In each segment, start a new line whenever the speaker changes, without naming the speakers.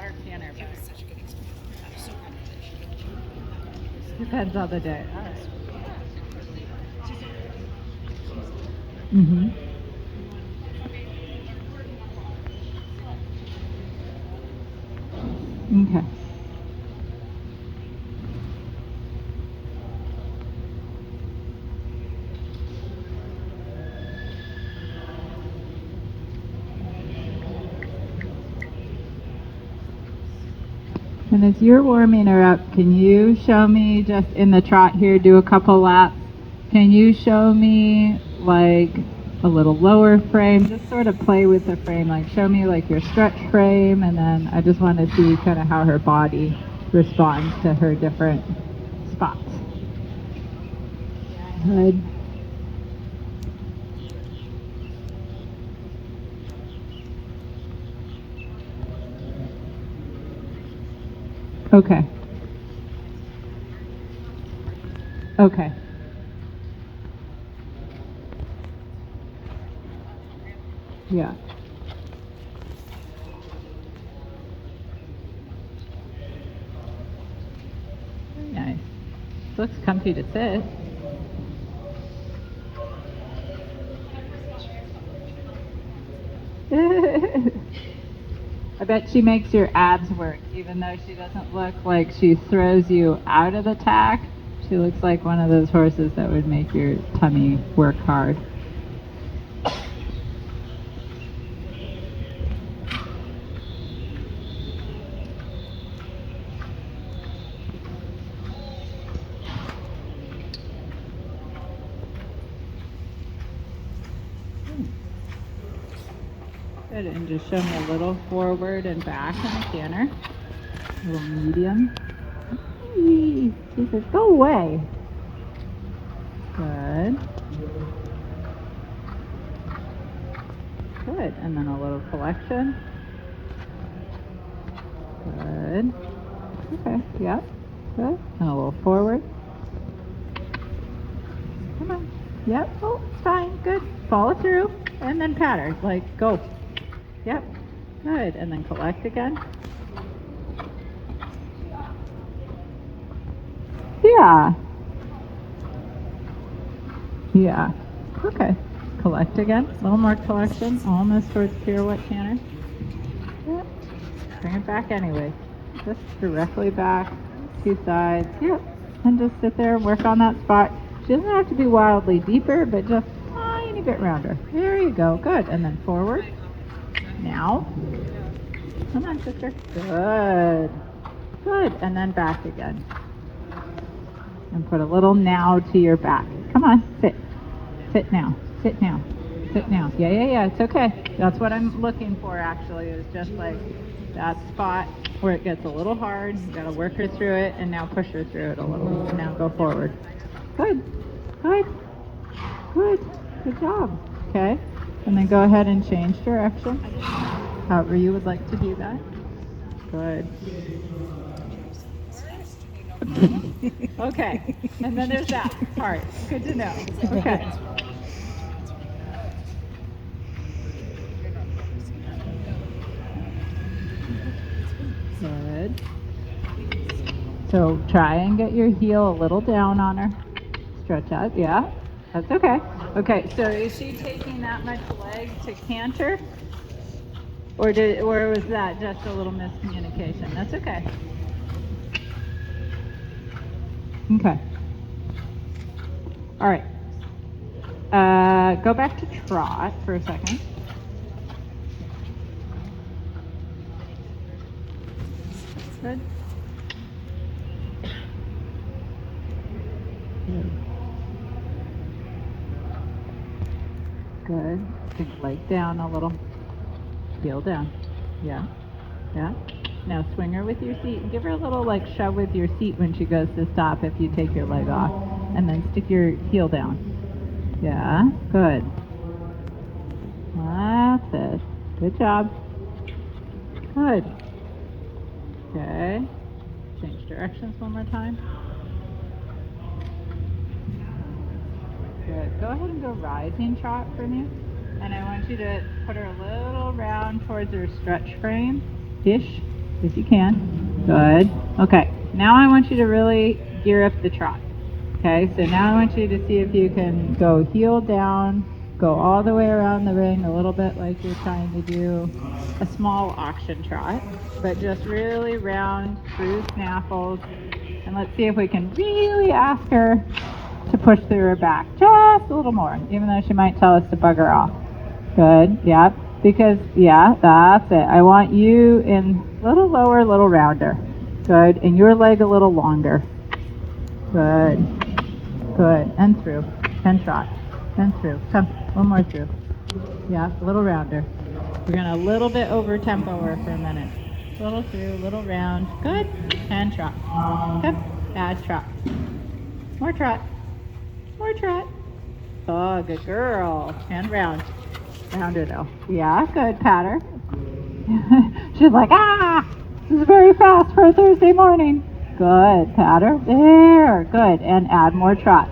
our canter back.
It was such a good experience. I'm so proud of it.
Depends on the day. All right. Mm-hmm. Okay. And as you're warming her up, can you show me just in the trot here, do a couple laps? Can you show me like a little lower frame? Just sort of play with the frame, like show me like your stretch frame, and then I just want to see kind of how her body responds to her different spots. Good. Okay. Okay. Yeah. Very nice. Looks comfy to sit. I bet she makes your abs work, even though she doesn't look like she throws you out of the tack. She looks like one of those horses that would make your tummy work hard. Good, and just show me a little forward and back in the canter. A little medium. She says, go away. Good. Good, and then a little collection. Good. Okay, yep. Good, and a little forward. Come on. Yep, oh, it's fine, good. Follow through, and then pattern, like, go. Yep, good, and then collect again. Yeah. Yeah. Okay. Collect again. A little more collection. Almost towards pirouette canter. Yep. Bring it back anyway. Just directly back. 2 sides. Yep. And just sit there and work on that spot. She doesn't have to be wildly deeper, but just a tiny bit rounder. There you go. Good. And then forward. Now. Come on, sister. Good. Good. And then back again. And put a little now to your back. Come on, sit. Sit now. Sit now. Sit now. Yeah. It's okay. That's what I'm looking for, actually, is just like that spot where it gets a little hard. You gotta work her through it, and now push her through it a little. And now go forward. Good. Good. Good. Good job. Okay. And then go ahead and change direction. However you would like to do that. Good. Okay, and then there's that part. Good to know. Okay. Good. So try and get your heel a little down on her. Stretch out. Yeah, that's okay. Okay, so is she taking that much leg to canter? Or was that just a little miscommunication? That's okay. Okay. All right. Go back to trot for a second. Good. Good. Think leg down a little. Heel down. Yeah. Now swing her with your seat and give her a little like shove with your seat when she goes to stop if you take your leg off. And then stick your heel down. Yeah. Good. That's it. Good job. Good. Okay. Change directions one more time. Good. Go ahead and go rising trot for me. And I want you to put her a little round towards her stretch frame-ish. If you can. Good. Okay. Now I want you to really gear up the trot. Okay, so now I want you to see if you can go heel down, go all the way around the ring a little bit like you're trying to do a small auction trot, but just really round through snaffles. And let's see if we can really ask her to push through her back just a little more, even though she might tell us to bug her off. Good, yeah, because, yeah, that's it. I want you in a little lower, a little rounder. Good, and your leg a little longer. Good. Good. And through. And trot. And through. Come. One more through. Yeah. A little rounder. We're going to a little bit over tempo her for a minute. Little through. Little round. Good. And trot. Come. Add trot. More trot. More trot. Oh, good girl. And round. Rounder though. Yeah. Good. Pat her. She's like, ah! This is very fast for a Thursday morning. Good, pat her. There, good. And add more trot.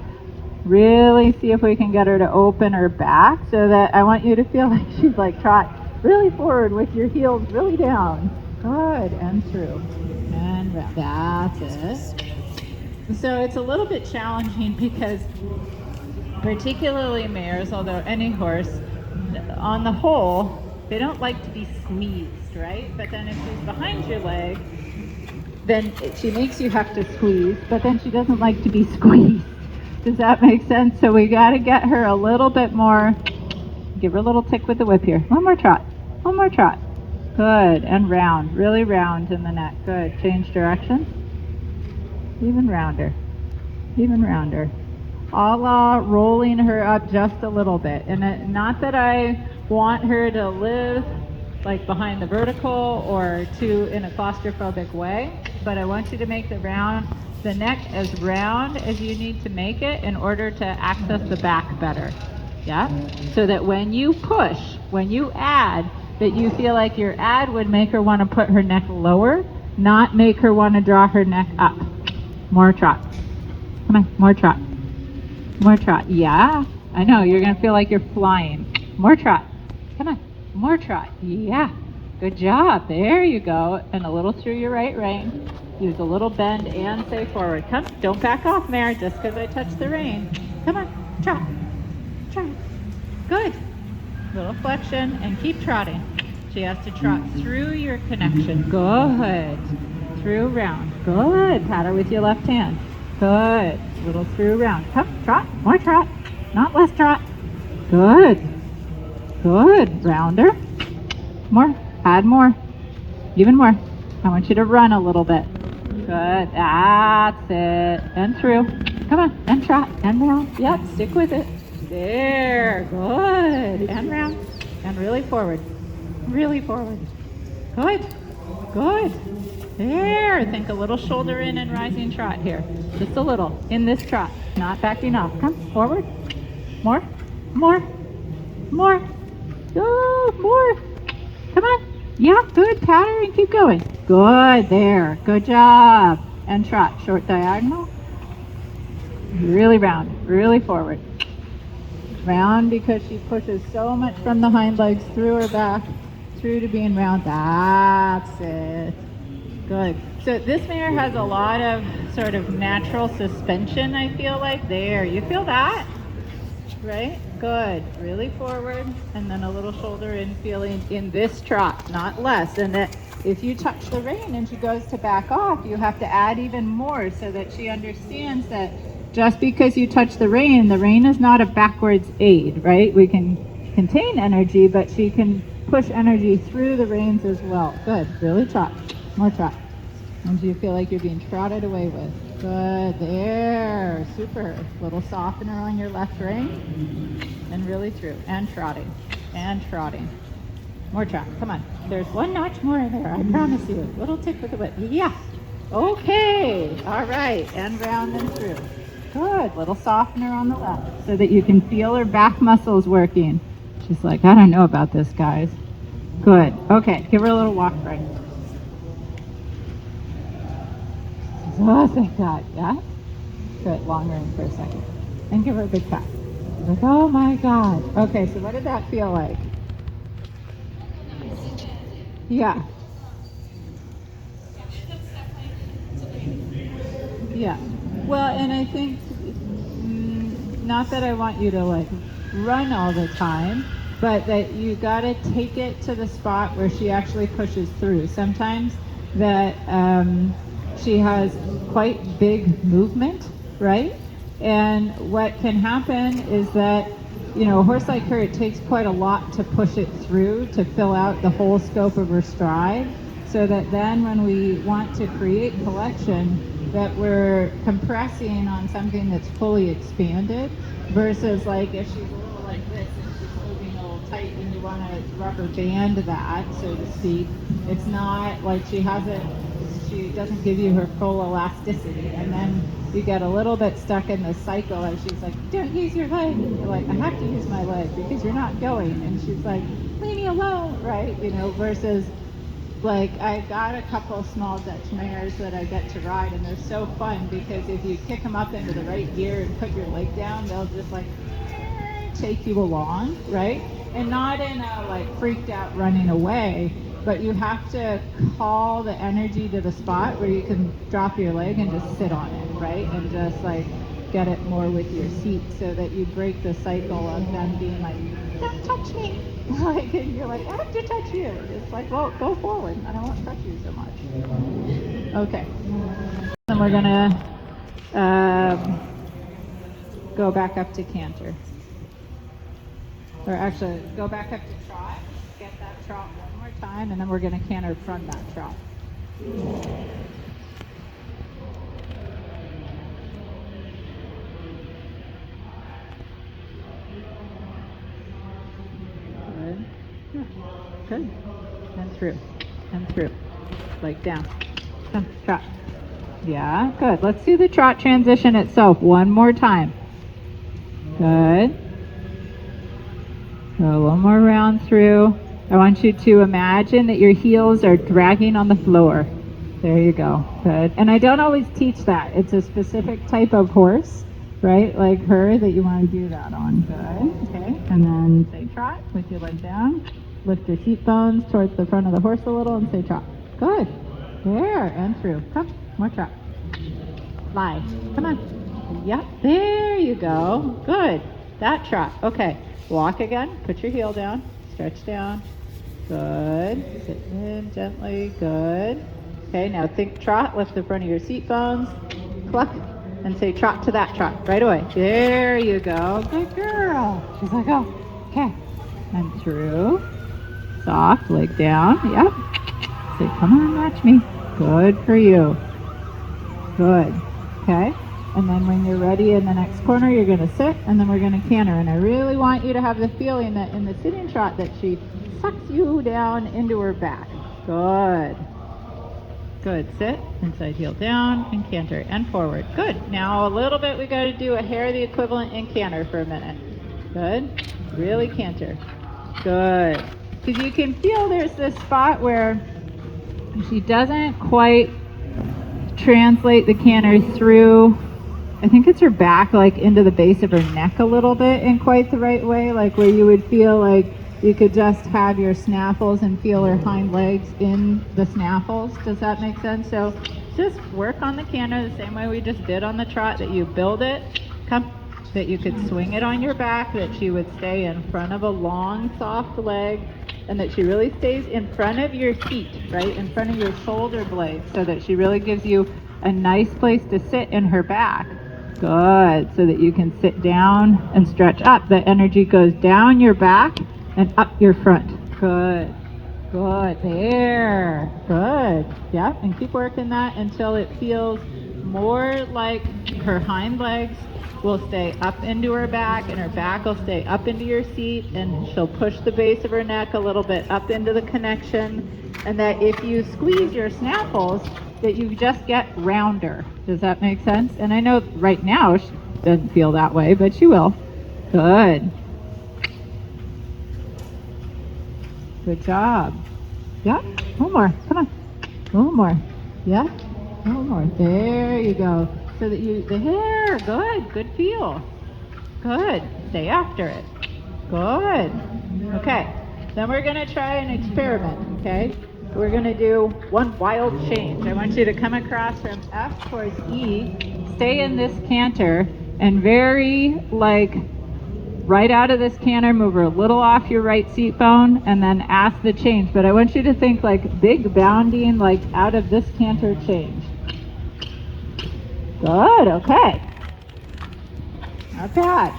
Really see if we can get her to open her back so that I want you to feel like she's like trot really forward with your heels really down. Good, and through. And round. That's it. So it's a little bit challenging because particularly mares, although any horse, on the whole, they don't like to be squeezed, right? But then if she's behind your leg, then she makes you have to squeeze, but then she doesn't like to be squeezed. Does that make sense? So we got to get her a little bit more, give her a little tick with the whip here. One more trot. One more trot. Good. And round. Really round in the neck. Good. Change direction. Even rounder. Even rounder. A la rolling her up just a little bit. And not that I want her to live like behind the vertical or in a claustrophobic way, but I want you to make the neck as round as you need to make it in order to access the back better. Yeah? So that when you push, when you add, that you feel like your add would make her want to put her neck lower, not make her want to draw her neck up. More trot. Come on, more trot. More trot. Yeah, I know, you're going to feel like you're flying. More trot. Come on. More trot. Yeah. Good job. There you go. And a little through your right rein. Use a little bend and say forward. Come. Don't back off, mare, just because I touched the rein. Come on. Trot. Trot. Good. Little flexion and keep trotting. She has to trot through your connection. Good. Through round. Good. Pat her with your left hand. Good. Little through round. Come. Trot. More trot. Not less trot. Good. Good. Rounder. More. Add more. Even more. I want you to run a little bit. Good. That's it. And through. Come on. And trot. And round. Yep. Stick with it. There. Good. And round. And really forward. Really forward. Good. Good. There. Think a little shoulder in and rising trot here. Just a little. In this trot. Not backing off. Come. Forward. More. More. More. Go, more. Come on. Yeah, good. Pattern and keep going. Good. There. Good job. And trot. Short diagonal. Really round. Really forward. Round because she pushes so much from the hind legs through her back, through to being round. That's it. Good. So this mare has a lot of sort of natural suspension, I feel like. There. You feel that? Right? Good. Really forward, and then a little shoulder in, feeling in this trot, not less. And that if you touch the rein and she goes to back off, you have to add even more so that she understands that just because you touch the rein is not a backwards aid, right? We can contain energy, but she can push energy through the reins as well. Good. Really trot. More trot. And do you feel like you're being trotted away with? Good. There. Super. Little softener on your left rein. And really through. And trotting. And trotting. More trot. Come on. There's one notch more there. I promise you. Little tick with the whip. Yeah. Okay. All right. And round and through. Good. Little softener on the left so that you can feel her back muscles working. She's like, I don't know about this, guys. Good. Okay. Give her a little walk right. Oh, thank God. Yeah? Good. Long rein for a second. And give her a big pat. Like, oh my God. Okay, so what did that feel like? Yeah. Yeah. Well, and I think, not that I want you to like run all the time, but that you got to take it to the spot where she actually pushes through. Sometimes that she has quite big movement, right? And what can happen is that, you know, a horse like her, it takes quite a lot to push it through to fill out the whole scope of her stride, so that then when we want to create collection, that we're compressing on something that's fully expanded, versus like if she's a little like this and she's moving a little tight and you want to rubber band that, so to speak. It's not like she doesn't give you her full elasticity, and then you get a little bit stuck in the cycle and she's like, don't use your leg. And you're like, I have to use my leg because you're not going. And she's like, leave me alone, right? You know, versus like I got a couple small Dutch mares that I get to ride, and they're so fun because if you kick them up into the right gear and put your leg down, they'll just like take you along, right? And not in a like freaked out running away, but you have to call the energy to the spot where you can drop your leg and just sit on it, right? And just like get it more with your seat, so that you break the cycle of them being like, don't touch me. Like, and you're like, I have to touch you. It's like, well, go forward. I don't want to touch you so much. Okay. Then we're gonna go back up to canter. Or actually, go back up to trot. Get that trot one more time, and then we're gonna canter from that trot. Good. And through. And through. Like down. Come, trot. Yeah, good. Let's do the trot transition itself one more time. Good. Go a little more round through. I want you to imagine that your heels are dragging on the floor. There you go. Good. And I don't always teach that. It's a specific type of horse, right? Like her, that you want to do that on. Good. Okay. And then say trot with your leg down. Lift your seat bones towards the front of the horse a little and say trot. Good. There. And through. Come. More trot. Fly. Come on. Yep. There you go. Good. That trot. Okay. Walk again. Put your heel down. Stretch down. Good. Sit in gently. Good. Okay. Now think trot. Lift the front of your seat bones. Cluck. And say trot to that trot right away. There you go. Good girl. She's like, oh, okay. And through. Soft, leg down. Yep. Say, come on, match me. Good for you. Good. Okay. And then when you're ready in the next corner, you're going to sit, and then we're going to canter. And I really want you to have the feeling that in the sitting trot that she sucks you down into her back. Good. Good. Sit, inside heel down, and canter, and forward. Good. Now a little bit, we got to do a hair the equivalent in canter for a minute. Good. Really canter. Good. Because you can feel there's this spot where she doesn't quite translate the canter through. I think it's her back, like into the base of her neck a little bit in quite the right way, like where you would feel like you could just have your snaffles and feel her hind legs in the snaffles. Does that make sense? So just work on the canter the same way we just did on the trot, that you build it, come, that you could swing it on your back, that she would stay in front of a long, soft leg, and that she really stays in front of your feet, right, in front of your shoulder blades, so that she really gives you a nice place to sit in her back. Good, so that you can sit down and stretch up. The energy goes down your back and up your front. Good, good, there, good. Yep, and keep working that until it feels more like her hind legs will stay up into her back, and her back will stay up into your seat, and she'll push the base of her neck a little bit up into the connection, and that if you squeeze your snaffles, that you just get rounder. Does that make sense? And I know right now she doesn't feel that way, but she will. Good. Good job. Yep. One more. Come on. A little more. Yep. A little more. There you go. So that the hair, good, good feel. Good, stay after it. Good. Okay, then we're gonna try an experiment, okay? We're going to do one wild change. I want you to come across from F towards E, stay in this canter, and very like right out of this canter, move her a little off your right seat bone, and then ask the change. But I want you to think like big bounding, like out of this canter change. Good, okay. Not bad.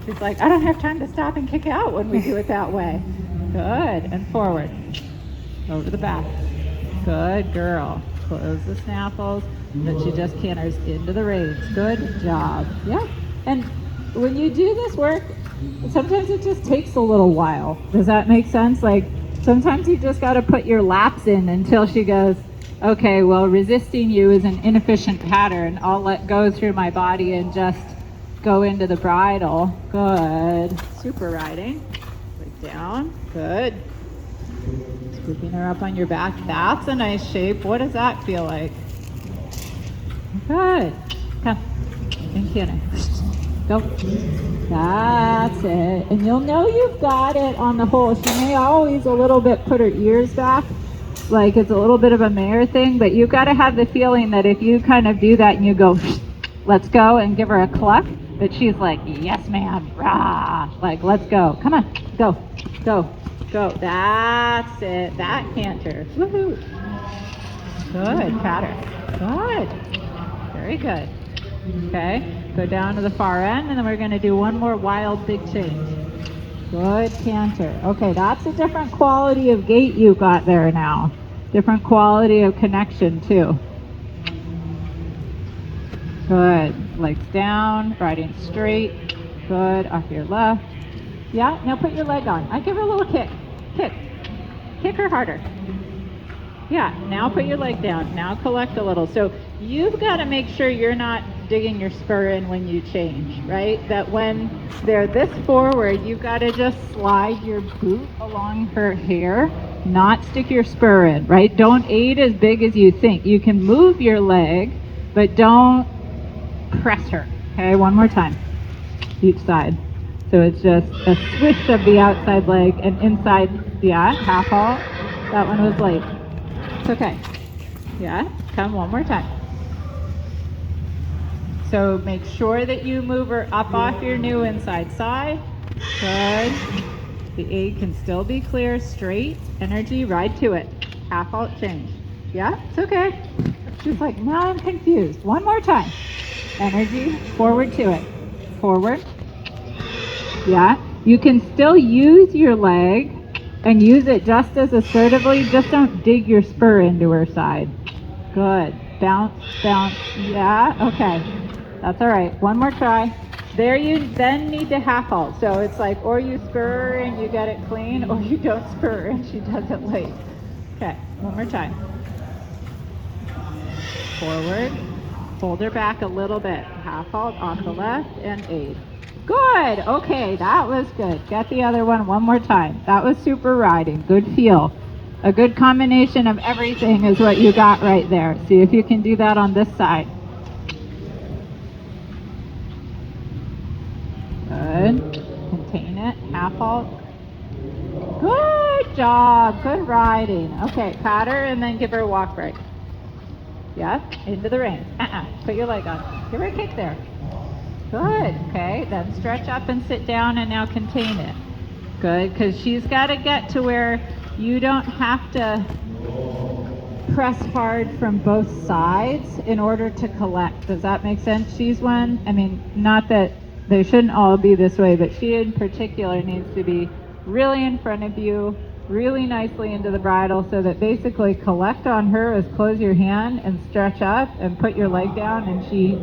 She's like, I don't have time to stop and kick out when we do it that way. Good, and forward. Over the back. Good girl. Close the snaffles. Then she just canters into the reins. Good job. Yeah. And when you do this work, sometimes it just takes a little while. Does that make sense? Like sometimes you just got to put your laps in until she goes, okay, well, resisting you is an inefficient pattern. I'll let go through my body and just go into the bridle. Good. Super riding. Leg down. Good. Scooping her up on your back. That's a nice shape. What does that feel like? Good. Come. And canter. Go. That's it. And you'll know you've got it on the whole. She may always a little bit put her ears back, like it's a little bit of a mare thing, but you've got to have the feeling that if you kind of do that and you go, let's go, and give her a cluck, that she's like, yes ma'am, rah, like let's go. Come on, go, go, go. That's it. That canter. Woohoo. Good, patter. Good. Very good. Okay, go down to the far end, and then we're going to do one more wild big change. Good canter. Okay, that's a different quality of gait you got there now. Different quality of connection too. Good. Legs down, riding straight. Good. Off your left. Yeah, now put your leg on. I give her a little kick. Kick. Kick her harder. Yeah, now put your leg down. Now collect a little. So you've got to make sure you're not digging your spur in when you change, right? That when they're this forward, you've got to just slide your boot along her hair, not stick your spur in, right? Don't aid as big as you think. You can move your leg, but don't press her. Okay, one more time. Each side. So it's just a swish of the outside leg and inside, yeah, half halt. That one was late. It's okay. Yeah, come one more time. So make sure that you move her up off your new inside side. Good. The aid can still be clear, straight, energy, ride to it. Half halt change. Yeah, it's okay. She's like, now I'm confused. One more time. Energy, forward to it. Forward. Yeah, you can still use your leg and use it just as assertively. Just don't dig your spur into her side. Good. Bounce, bounce. Yeah, okay. That's all right. One more try. There you then need to half halt. So it's like, or you spur and you get it clean, or you don't spur and she does it late. Okay, one more time. Forward. Hold her back a little bit. Half halt off the left and aid. Good. Okay, that was good. Get the other one more time. That was super riding. Good feel. A good combination of everything is what you got right there. See if you can do that on this side. Good. Contain it. Half halt. Good job. Good riding. Okay, pat her and then give her a walk break. Yeah, into the reins. Put your leg on. Give her a kick there. Good. Okay, then stretch up and sit down and now contain it. Good, because she's got to get to where you don't have to press hard from both sides in order to collect. Does that make sense? She's one, I mean, not that they shouldn't all be this way, but she in particular needs to be really in front of you, really nicely into the bridle, so that basically collect on her is close your hand and stretch up and put your leg down and she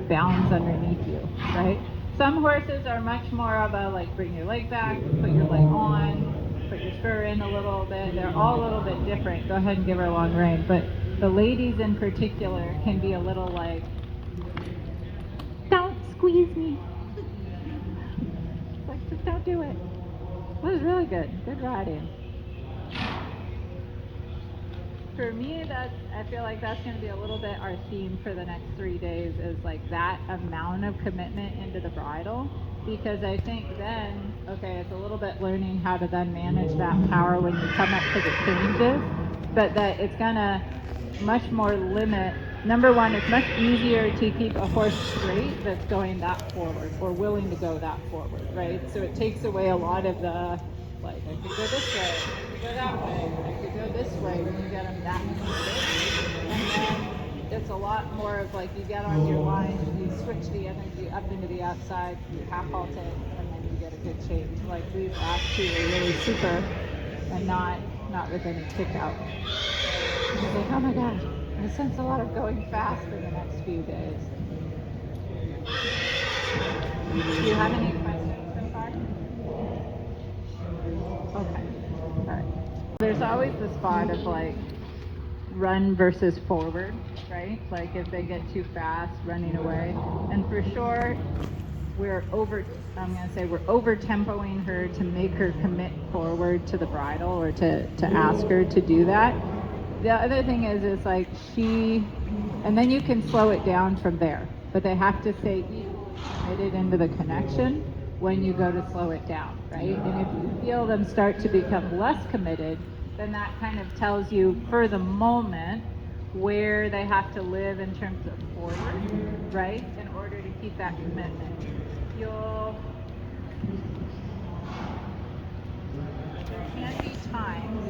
bounds underneath you, right? Some horses are much more of a like bring your leg back, put your leg on, put your spur in a little bit. They're all a little bit different. Go ahead and give her a long rein. But the ladies in particular can be a little like, don't squeeze me. It's like, just don't do it. That was really good. Good riding. For me, I feel like that's going to be a little bit our theme for the next 3 days is like that amount of commitment into the bridle because I think then, okay, it's a little bit learning how to then manage that power when you come up to the changes, but that it's gonna much more limit. Number one, it's much easier to keep a horse straight that's going that forward or willing to go that forward, right? So it takes away a lot of the, like, I could go this way, I could go that way, I could go this way when you get them that committed. And then it's a lot more of like you get on your line, you switch the energy up into the outside, you half halt it, and then you get a good change. Like these last two are really super and not with any kick out. It's like, oh my gosh, I sense a lot of going fast in the next few days. Do you have any questions so far? Okay. All right. There's always the spot of like run versus forward, right? Like if they get too fast, running away. And for sure, we're over tempoing her to make her commit forward to the bridle or to ask her to do that. The other thing is like and then you can slow it down from there, but they have to stay equally committed into the connection when you go to slow it down, right? And if you feel them start to become less committed, then that kind of tells you for the moment where they have to live in terms of forward, right? In order to keep that commitment. There can be times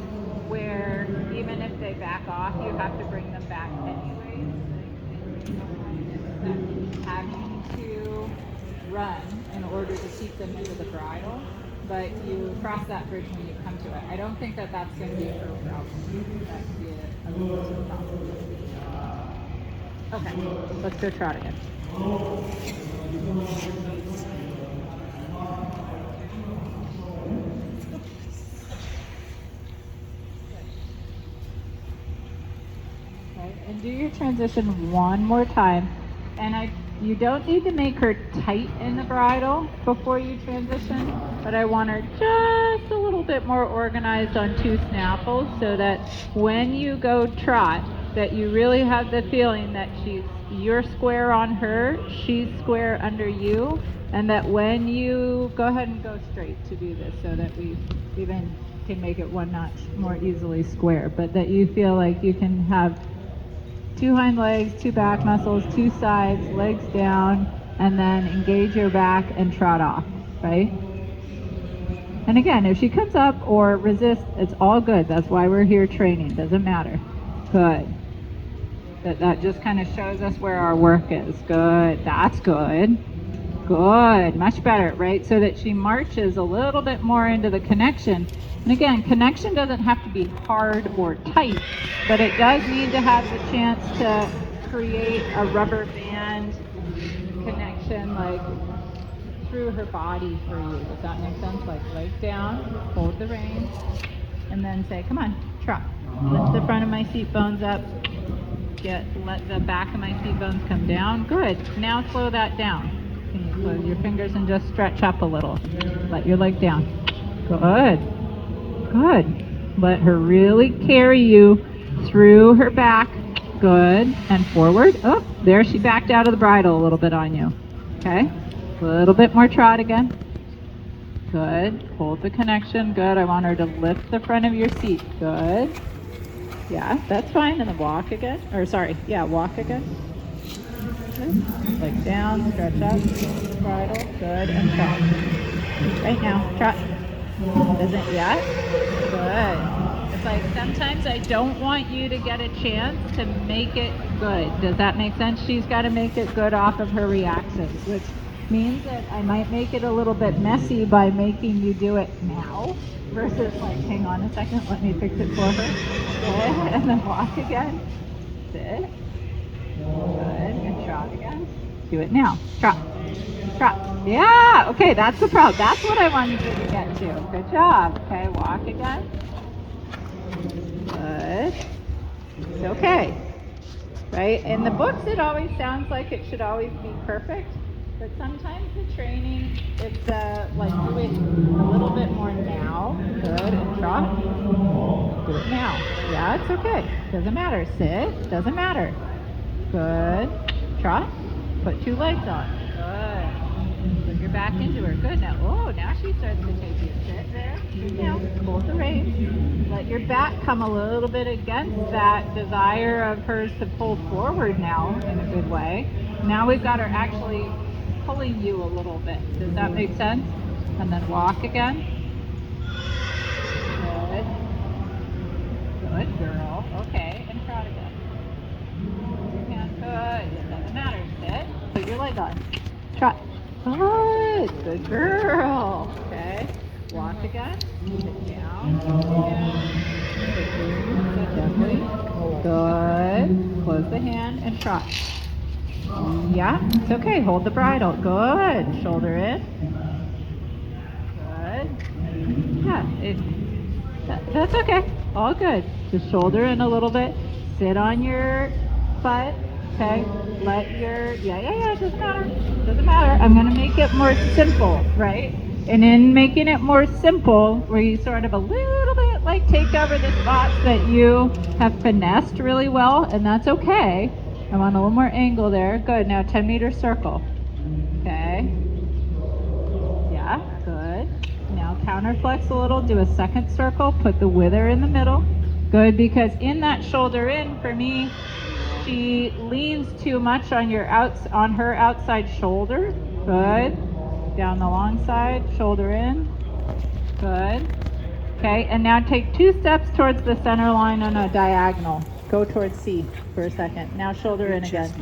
where even if they back off, you have to bring them back anyways. Having to run in order to keep them into the bridle, but you cross that bridge when you come to it. I don't think that that's going to be a problem. That could be a little problem. Okay, let's go trot again. Okay, and do your transition one more time. And you don't need to make her tight in the bridle before you transition, but I want her just a little bit more organized on two snaffles so that when you go trot, that you really have the feeling that you're square on her, she's square under you, and that when you go ahead and go straight to do this so that we even can make it one notch more easily square, but that you feel like you can have two hind legs, two back muscles, two sides, legs down, and then engage your back and trot off, right? And again, if she comes up or resists, it's all good. That's why we're here training. Doesn't matter. Good. That just kind of shows us where our work is. Good. That's good. Good. Much better, right? So that she marches a little bit more into the connection. And again, connection doesn't have to be hard or tight, but it does need to have the chance to create a rubber band connection, like through her body for you. Does that make sense? Like leg down, hold the reins, and then say, come on, trot. Lift the front of my seat bones up. Let the back of my seat bones come down. Good. Now slow that down. Can you close your fingers and just stretch up a little? Let your leg down. Good. Good. Let her really carry you through her back. Good. And forward. Oh, there she backed out of the bridle a little bit on you. Okay. A little bit more trot again. Good. Hold the connection. Good. I want her to lift the front of your seat. Good. Yeah, that's fine. And then walk again. Walk again. Good. Leg down, stretch up, bridle. Good. And trot. Right now. Trot. Isn't yet? Good. It's like sometimes I don't want you to get a chance to make it good. Does that make sense? She's got to make it good off of her reactions, which means that I might make it a little bit messy by making you do it now versus like, hang on a second, let me fix it for her. Good. And then walk again. Sit. Good. And trot again. Do it now. Trot. Trot. Yeah. Okay, that's the problem. That's what I wanted you to get to. Good job. Okay, walk again. Good. It's okay. Right? In the books, it always sounds like it should always be perfect. But sometimes the training, it's like do it a little bit more now. Good. And trot. Do it now. Yeah, it's okay. Doesn't matter. Sit. Doesn't matter. Good. Trot. Put two legs on. Good. Put your back into her. Good. Now, oh, now she starts to take you. Sit there. Now, hold the reins. Let your back come a little bit against that desire of hers to pull forward now in a good way. Now we've got her actually pulling you a little bit. Does that make sense? And then walk again. Good. Good girl. Okay, and trot again. Yeah, good. It doesn't matter. Sit. Put your leg on. Trot. Good. Good girl. Okay. Walk again. Sit down. Sit gently. Good. Close the hand and trot. Yeah, it's okay. Hold the bridle. Good. Shoulder in. Good. Yeah, that's okay. All good. Just shoulder in a little bit. Sit on your butt. Okay. Let your, yeah. It doesn't matter. Doesn't matter. I'm going to make it more simple, right? And in making it more simple, where you sort of a little bit like take over the spots that you have finessed really well, and that's okay. I want a little more angle there. Good. Now 10-meter circle. Okay. Yeah, good. Now counterflex a little. Do a second circle. Put the wither in the middle. Good, because in that shoulder in, for me, she leans too much on on her outside shoulder. Good. Down the long side, shoulder in. Good. Okay, and now take 2 steps towards the center line on a diagonal. Go towards C for a second. Now shoulder in again.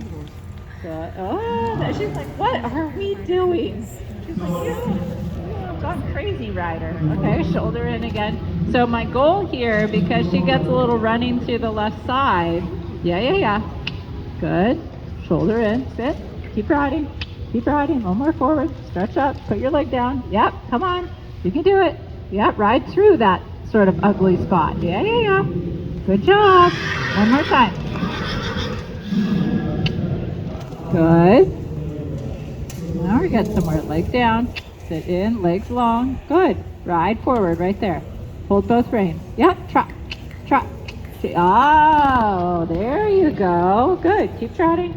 Good. Oh, she's like, what are we doing? She's like, you've gone crazy, rider. Okay, shoulder in again. So my goal here, because she gets a little running to the left side. Yeah. Good. Shoulder in. Sit. Keep riding. Keep riding. A little more forward. Stretch up. Put your leg down. Yep. Come on. You can do it. Yep. Ride through that sort of ugly spot. Yeah. Good job. One more time. Good. Now we got somewhere. Leg down. Sit in. Legs long. Good. Ride forward right there. Hold both reins. Yep. Trot. Trot. Oh, there you go. Good. Keep trotting.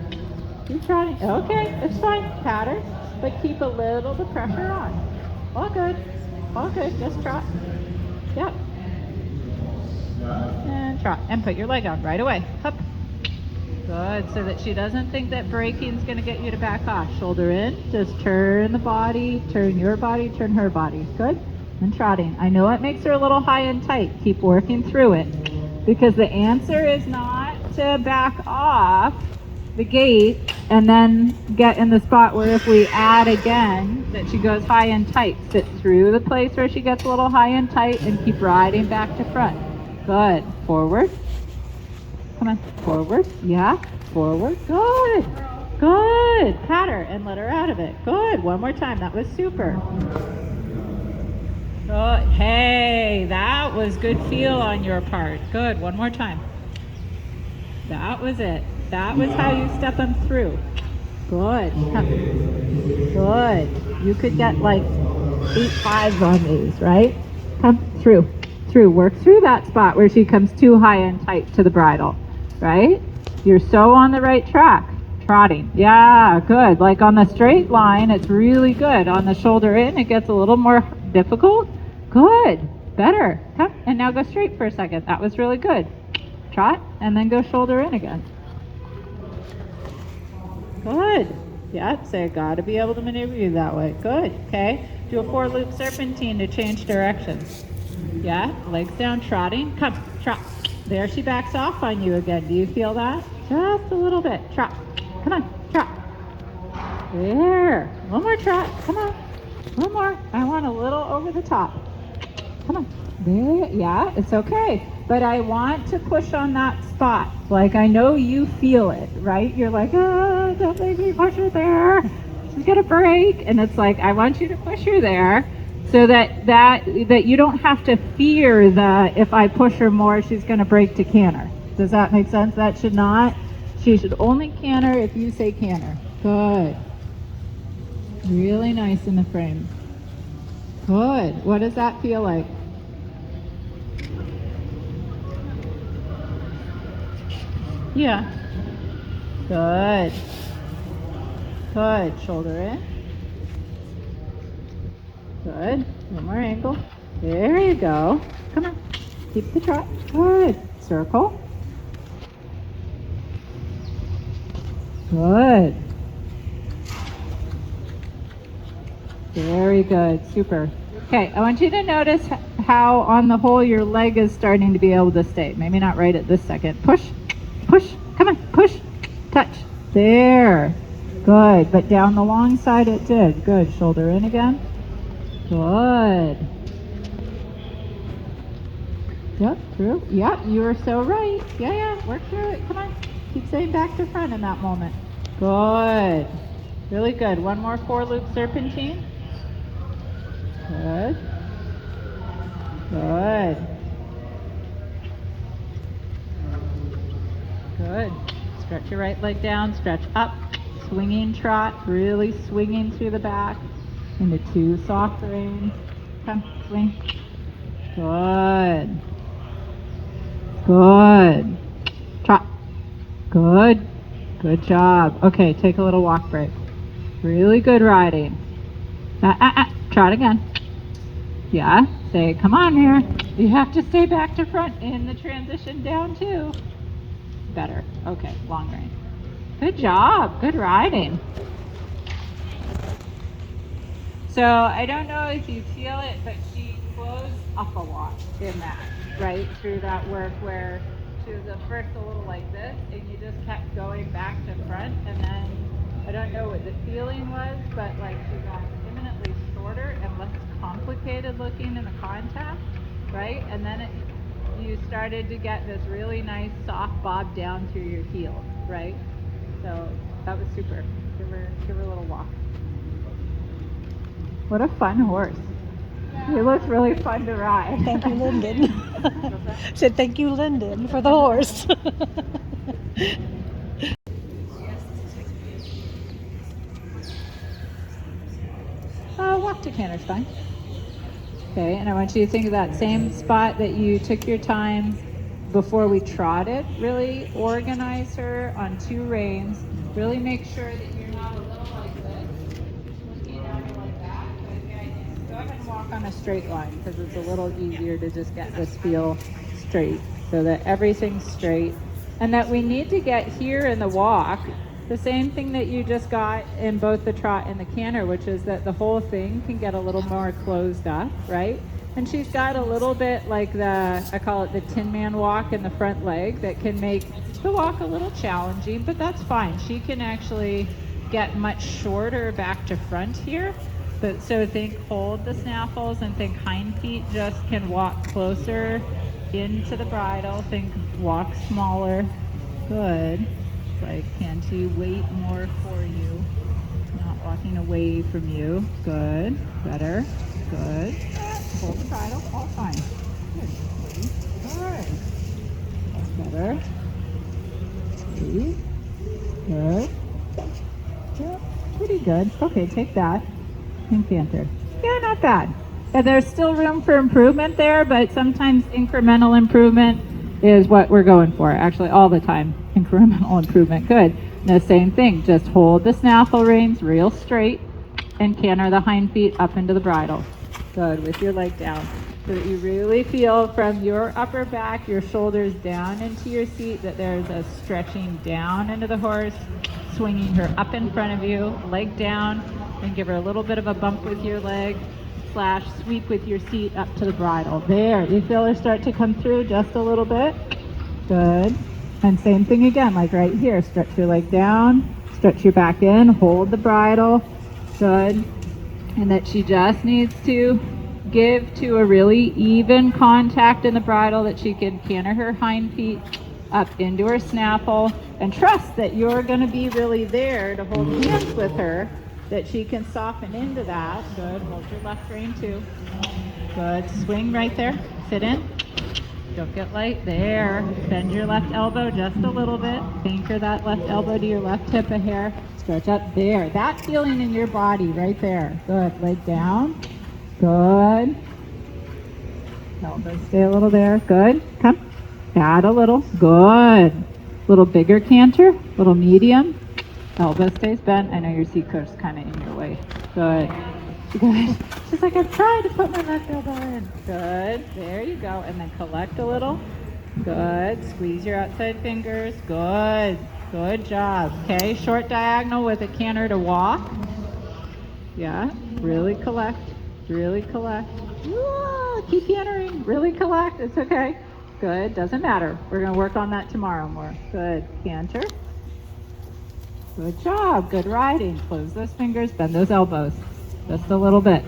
Keep trotting. Okay, it's fine. Pattern, but keep a little the pressure on. All good. All good. Just trot. Yep. And trot. And put your leg on right away. Up. Good. So that she doesn't think that braking is going to get you to back off. Shoulder in. Just turn the body. Turn your body. Turn her body. Good. And trotting. I know it makes her a little high and tight. Keep working through it. Because the answer is not to back off the gate and then get in the spot where if we add again that she goes high and tight. Sit through the place where she gets a little high and tight and keep riding back to front. Good. Forward. Come on. Forward. Yeah. Forward. Good. Good. Pat her and let her out of it. Good. One more time. That was super. Oh, hey, that was good feel on your part. Good. One more time. That was it. That was how you step them through. Good. Good. You could get like 8 5s on these, right? Come through. Through. Work through that spot where she comes too high and tight to the bridle, right? You're so on the right track. Trotting. Yeah, good. Like on the straight line, it's really good. On the shoulder in, it gets a little more difficult. Good. Better. Come. And now go straight for a second. That was really good. Trot and then go shoulder in again. Good. Yeah, so I gotta be able to maneuver you that way. Good. Okay. Do a 4-loop serpentine to change directions. Yeah. Legs down, trotting. Come. Trot. There she backs off on you again. Do you feel that? Just a little bit. Trot. Come on. Trot. There. One more trot. Come on. One more. I want a little over the top. Come on. There. Yeah, it's okay. But I want to push on that spot. Like I know you feel it, right? You're like, oh, don't make me push her there. She's gonna break. And it's like, I want you to push her there so that you don't have to fear the, if I push her more, she's gonna break to canter. Does that make sense? That should not. She should only canter if you say canter. Good. Really nice in the frame. Good. What does that feel like? Yeah. Good. Good. Shoulder in. Good. One more angle. There you go. Come on. Keep the trot. Good. Circle. Good. Very good. Super. Okay, I want you to notice how on the whole your leg is starting to be able to stay. Maybe not right at this second. Push. Push. Come on. Push. Touch. There. Good. But down the long side it did. Good. Shoulder in again. Good. Yep, through. Yep, you were so right. Yeah, work through it. Come on. Keep saying back to front in that moment. Good. Really good. One more 4-loop serpentine. Good. Good. Good. Stretch your right leg down. Stretch up. Swinging trot. Really swinging through the back. Into 2 soft reins. Come, swing. Good. Good. Trot. Good. Good job. Okay, take a little walk break. Really good riding. Trot again. Yeah, say, come on here. You have to stay back to front in the transition down too. Better. Okay, long rein. Good job. Good riding. So I don't know if you feel it, but she closed up a lot in that, right? Through that work where she was at first a little like this and you just kept going back to front, and then I don't know what the feeling was, but like she got imminently shorter and less complicated looking in the contact, right? And then you started to get this really nice soft bob down through your heel, right? So that was super. Give her a little walk. What a fun horse. Yeah. He looks really fun to ride.
Thank you, Lyndon. Said thank you, Lyndon, for the horse.
Walk to canter's fine. Okay, and I want you to think of that same spot that you took your time before we trotted. Really organize her on 2 reins. Really make sure that you're not a little like this, looking at her like that. Okay, go ahead and walk on a straight line because it's a little easier to just get this feel straight so that everything's straight. And that we need to get here in the walk the same thing that you just got in both the trot and the canter, which is that the whole thing can get a little more closed up, right? And she's got a little bit like I call it the Tin Man walk in the front leg that can make the walk a little challenging, but that's fine. She can actually get much shorter back to front here. But so think hold the snaffles and think hind feet just can walk closer into the bridle. Think walk smaller. Good. It's like, can she wait more for you? Not walking away from you. Good. Better. Good. Hold the bridle. All fine. Good. Good. Better. Good. Yeah, pretty good. Okay, take that. And canter. Yeah, not bad. Yeah, there's still room for improvement there, but sometimes incremental improvement is what we're going for. Actually, all the time, incremental improvement. Good. And the same thing. Just hold the snaffle reins real straight and canter the hind feet up into the bridle. Good. With your leg down. So that you really feel from your upper back, your shoulders down into your seat, that there's a stretching down into the horse, swinging her up in front of you, leg down, and give her a little bit of a bump with your leg, / sweep with your seat up to the bridle. There, you feel her start to come through just a little bit. Good. And same thing again, like right here. Stretch your leg down, stretch your back in, hold the bridle. Good. And that she just needs to give to a really even contact in the bridle, that she can canter her hind feet up into her snaffle and trust that you're going to be really there to hold hands with her, that she can soften into that. Good. Hold your left rein too. Good. Swing right there. Sit in. Don't get light. There. Bend your left elbow just a little bit. Anchor that left elbow to your left hip a hair. Stretch up. There. That feeling in your body right there. Good. Leg down. Good. Elbow stay a little there. Good. Come. Add a little. Good. Little bigger canter. Little medium. Elbow stays bent. I know your seat coat's kind of in your way. Good. Good. She's like, I'm trying to put my left elbow in. Good. There you go. And then collect a little. Good. Squeeze your outside fingers. Good. Good job. Okay. Short diagonal with a canter to walk. Yeah. Really collect. Really collect. Whoa, keep cantering. Really collect. It's okay. Good. Doesn't matter. We're going to work on that tomorrow more. Good. Canter. Good job. Good riding. Close those fingers. Bend those elbows. Just a little bit.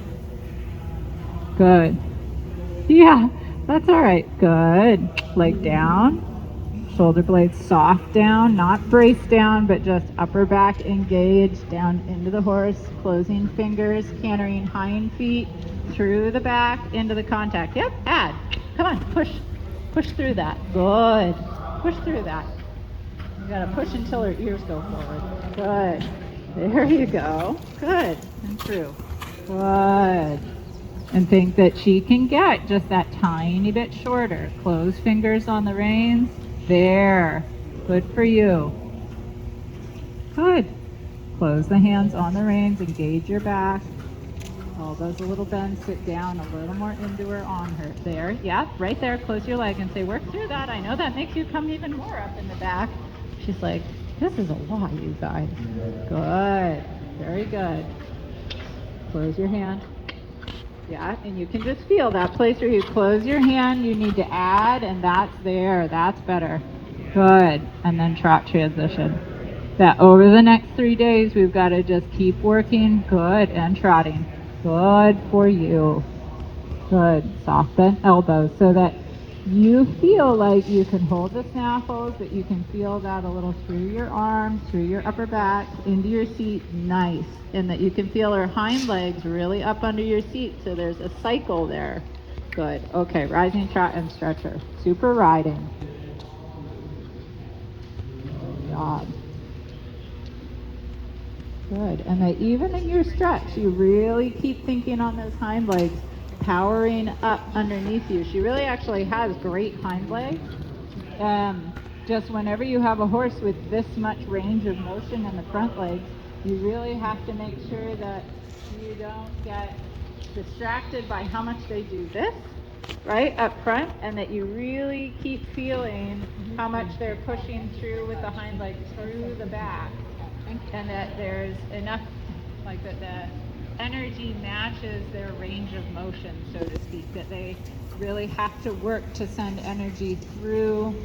Good. Yeah, that's all right. Good. Leg down. Shoulder blades soft down, not brace down, but just upper back engaged down into the horse. Closing fingers, cantering hind feet through the back into the contact. Yep, add. Come on, push. Push through that. Good. Push through that. You gotta push until her ears go forward. Good. There you go. Good. And through. Good. And think that she can get just that tiny bit shorter. Close fingers on the reins. There. Good for you. Good. Close the hands on the reins. Engage your back. Elbows a little bend. Sit down a little more into her, on her. There. Yeah, right there. Close your leg and say, work through that. I know that makes you come even more up in the back. She's like, this is a lot, you guys. Good. Very good. Close your hand. Yeah, and you can just feel that place where you close your hand, you need to add, and that's there. That's better. Good. And then trot transition. That over the next 3 days, we've got to just keep working. Good. And trotting. Good for you. Good. Soft bent elbows so that you feel like you can hold the snaffles, but you can feel that a little through your arms, through your upper back, into your seat. Nice. And that you can feel her hind legs really up under your seat, so there's a cycle there. Good. Okay, rising trot and stretcher. Super riding. Good job. Good. And that even in your stretch, you really keep thinking on those hind legs, powering up underneath you. She really actually has great hind legs. Just whenever you have a horse with this much range of motion in the front legs, you really have to make sure that you don't get distracted by how much they do this, right, up front, and that you really keep feeling how much they're pushing through with the hind legs through the back, and that there's enough, like that the energy matches their range of motion, so to speak, that they really have to work to send energy through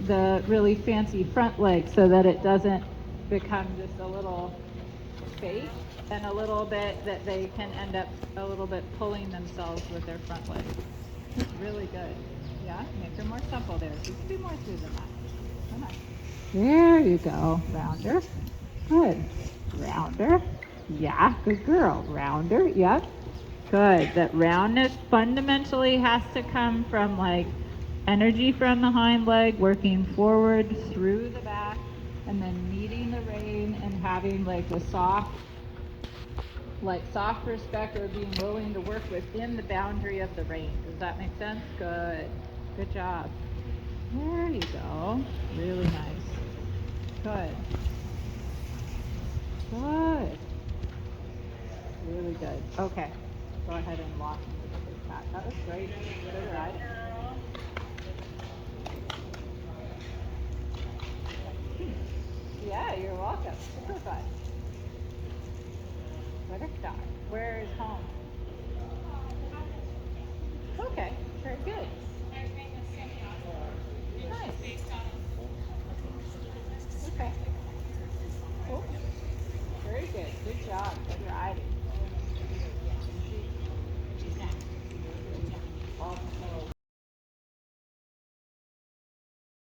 the really fancy front leg so that it doesn't become just a little fake and a little bit that they can end up a little bit pulling themselves with their front leg. It's really good. Yeah, make her more supple there. You can do more through than that. Come on. There you go. Rounder. Good. Rounder. Yeah, good girl. Rounder. Yep. Good. That roundness fundamentally has to come from like energy from the hind leg, working forward through the back, and then meeting the rein and having like a soft respect, or being willing to work within the boundary of the rein. Does that make sense? Good. Good job. There you go. Really nice. Good. Good. Really good. Okay. Go ahead and lock into the big cat. That was great. Good ride. Yeah, you're welcome. Super fun. What a star. Where is home? Okay, very good. Nice. Okay. Cool. Very good. Good job. Good riding.